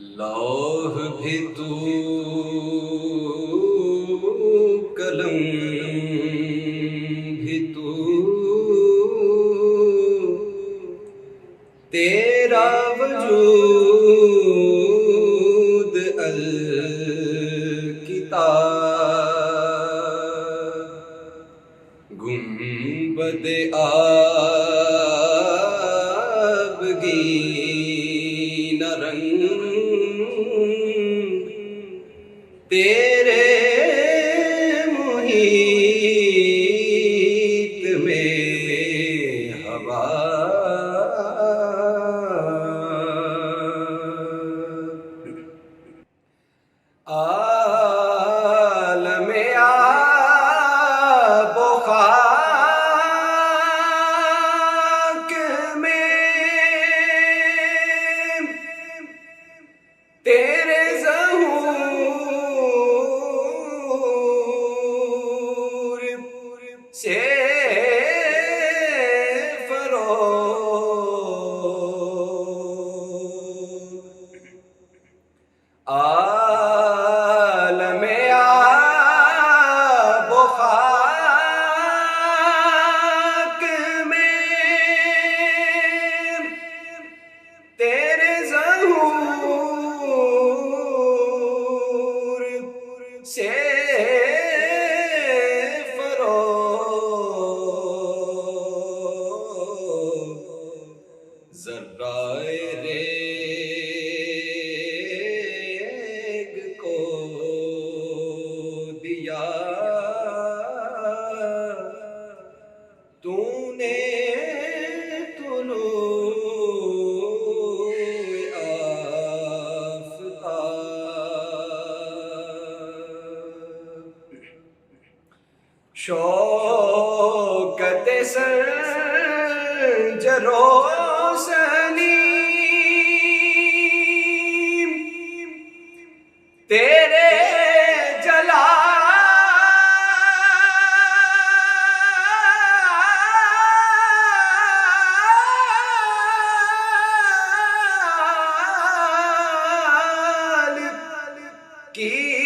لوح بھی تو قلم بھی تو تیرا وجود الکتاب گنبد آبگین رنگ تیرے محیط میں ہوا عالم آب و خاک میں تیرے ظہور سے عالم آب و خاک میں تیرے ظہور سے ذرائے ریگ کو دیا تو نے طلوع آفتاب شوکت سنجر و تیرے جلال کی